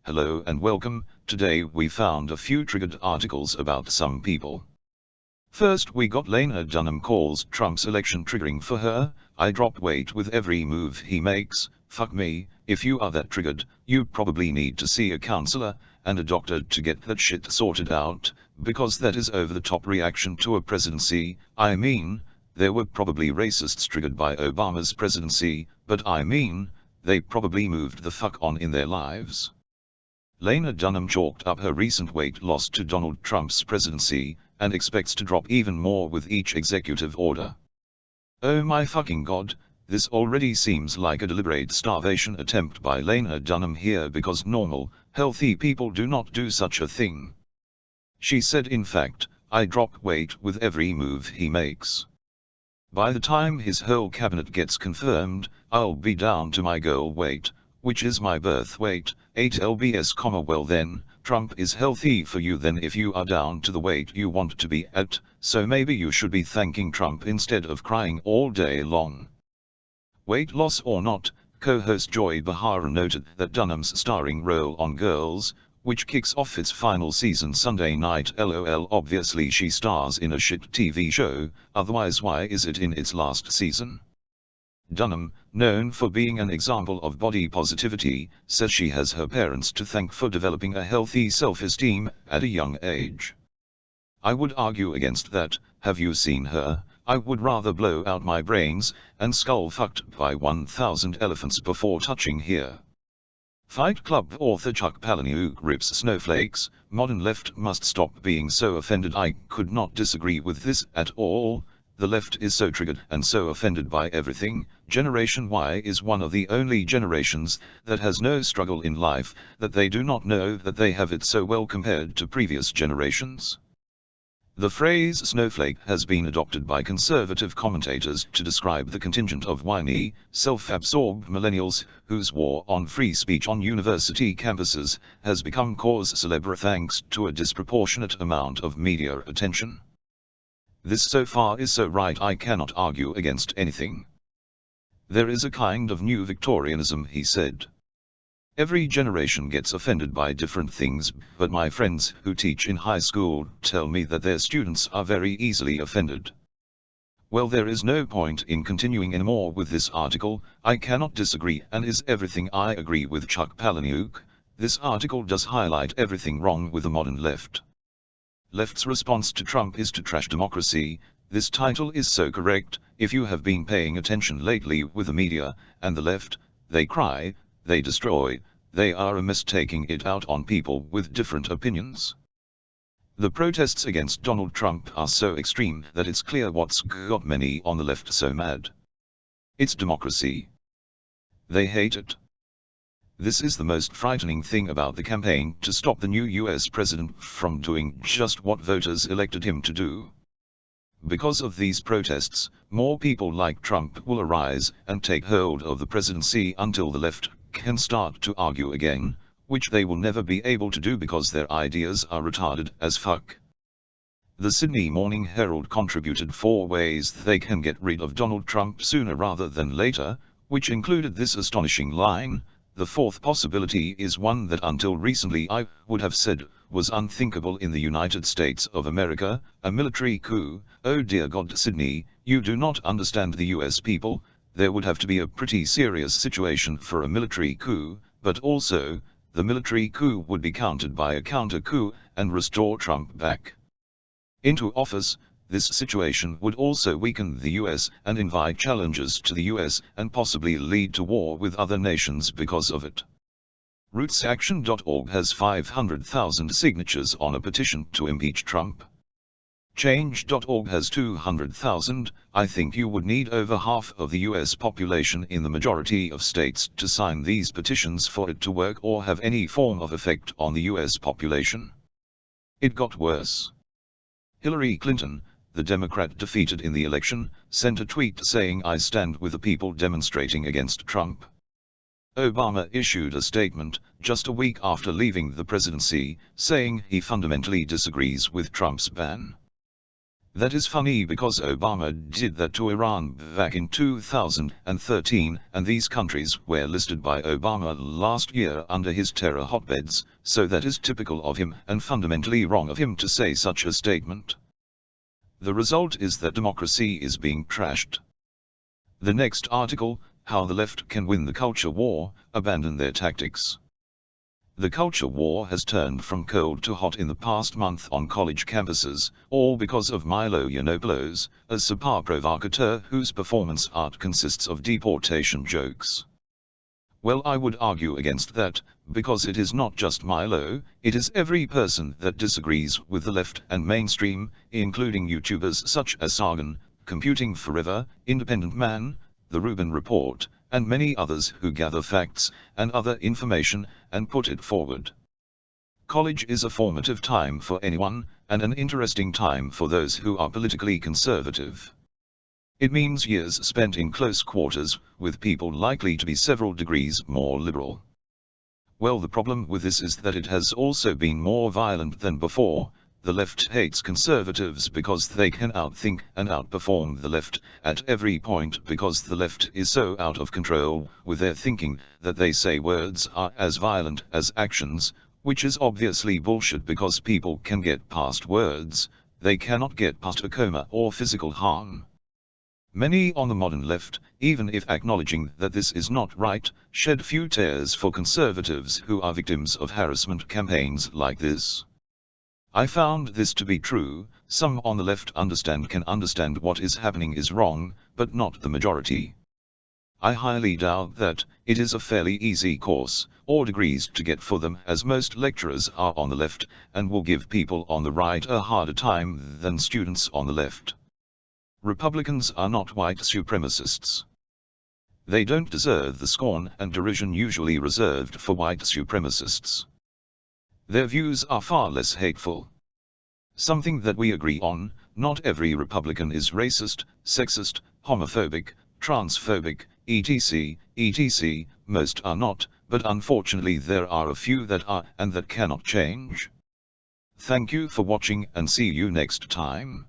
Hello and welcome. Today we found a few triggered articles about some people. First we got Lena Dunham calls Trump's election triggering for her. I drop weight with every move he makes. Fuck me, if you are that triggered, you probably need to see a counselor and a doctor to get that shit sorted out, because that is over the top reaction to a presidency. I mean, there were probably racists triggered by Obama's presidency, but I mean, they probably moved the fuck on in their lives. Lena Dunham chalked up her recent weight loss to Donald Trump's presidency, and expects to drop even more with each executive order. Oh my fucking god, this already seems like a deliberate starvation attempt by Lena Dunham here, because normal, healthy people do not do such a thing. She said, in fact, I drop weight with every move he makes. By the time his whole cabinet gets confirmed, I'll be down to my goal weight, which is my birth weight, 8 lbs, well then, Trump is healthy for you then if you are down to the weight you want to be at, so maybe you should be thanking Trump instead of crying all day long. Weight loss or not, co-host Joy Behar noted that Dunham's starring role on Girls, which kicks off its final season Sunday night, lol, obviously she stars in a shit TV show, otherwise why is it in its last season? Dunham, known for being an example of body positivity, says she has her parents to thank for developing a healthy self-esteem at a young age. I would argue against that. Have you seen her? I would rather blow out my brains and skull fucked by 1,000 elephants before touching here. Fight Club author Chuck Palahniuk rips snowflakes. Modern left must stop being so offended. I could not disagree with this at all. The left is so triggered and so offended by everything. Generation Y is one of the only generations that has no struggle in life, that they do not know that they have it so well compared to previous generations. The phrase snowflake has been adopted by conservative commentators to describe the contingent of whiny, self-absorbed millennials whose war on free speech on university campuses has become cause célèbre thanks to a disproportionate amount of media attention. This so far is so right I cannot argue against anything. There is a kind of new Victorianism, he said. Every generation gets offended by different things, but my friends who teach in high school tell me that their students are very easily offended. Well, there is no point in continuing anymore with this article. I cannot disagree and is everything I agree with Chuck Palahniuk. This article does highlight everything wrong with the modern left. Left's response to Trump is to trash democracy. This title is so correct. If you have been paying attention lately with the media and the left, they cry, they destroy, they are taking it out on people with different opinions. The protests against Donald Trump are so extreme that it's clear what's got many on the left so mad. It's democracy. They hate it. This is the most frightening thing about the campaign to stop the new US president from doing just what voters elected him to do. Because of these protests, more people like Trump will arise and take hold of the presidency until the left can start to argue again, which they will never be able to do because their ideas are retarded as fuck. The Sydney Morning Herald contributed 4 ways they can get rid of Donald Trump sooner rather than later, which included this astonishing line: the fourth possibility is one that until recently I would have said was unthinkable in the United States of America, a military coup. Oh dear God, Sydney, you do not understand the US people. There would have to be a pretty serious situation for a military coup, but also, the military coup would be countered by a counter coup and restore Trump back into office. This situation would also weaken the US and invite challenges to the US and possibly lead to war with other nations because of it. RootsAction.org has 500,000 signatures on a petition to impeach Trump. Change.org has 200,000. I think you would need over half of the US population in the majority of states to sign these petitions for it to work or have any form of effect on the US population. It got worse. Hillary Clinton, the Democrat defeated in the election, sent a tweet saying, "I stand with the people demonstrating against Trump." Obama issued a statement just a week after leaving the presidency, saying he fundamentally disagrees with Trump's ban. That is funny because Obama did that to Iran back in 2013, and these countries were listed by Obama last year under his terror hotbeds, so that is typical of him and fundamentally wrong of him to say such a statement. The result is that democracy is being trashed. The next article, How the Left Can Win the Culture War, Abandon Their Tactics. The culture war has turned from cold to hot in the past month on college campuses, all because of Milo Yiannopoulos, a subpar provocateur whose performance art consists of deportation jokes. Well, I would argue against that, because it is not just Milo, it is every person that disagrees with the left and mainstream, including YouTubers such as Sargon, Computing Forever, Independent Man, The Rubin Report, and many others who gather facts and other information and put it forward. College is a formative time for anyone, and an interesting time for those who are politically conservative. It means years spent in close quarters, with people likely to be several degrees more liberal. Well, the problem with this is that it has also been more violent than before. The left hates conservatives because they can outthink and outperform the left at every point, because the left is so out of control with their thinking that they say words are as violent as actions, which is obviously bullshit because people can get past words, they cannot get past a coma or physical harm. Many on the modern left, even if acknowledging that this is not right, shed few tears for conservatives who are victims of harassment campaigns like this. I found this to be true. Some on the left can understand what is happening is wrong, but not the majority. I highly doubt that it is a fairly easy course or degrees to get for them, as most lecturers are on the left and will give people on the right a harder time than students on the left. Republicans are not white supremacists. They don't deserve the scorn and derision usually reserved for white supremacists. Their views are far less hateful. Something that we agree on: not every Republican is racist, sexist, homophobic, transphobic, etc., etc., most are not, but unfortunately there are a few that are, and that cannot change. Thank you for watching and see you next time.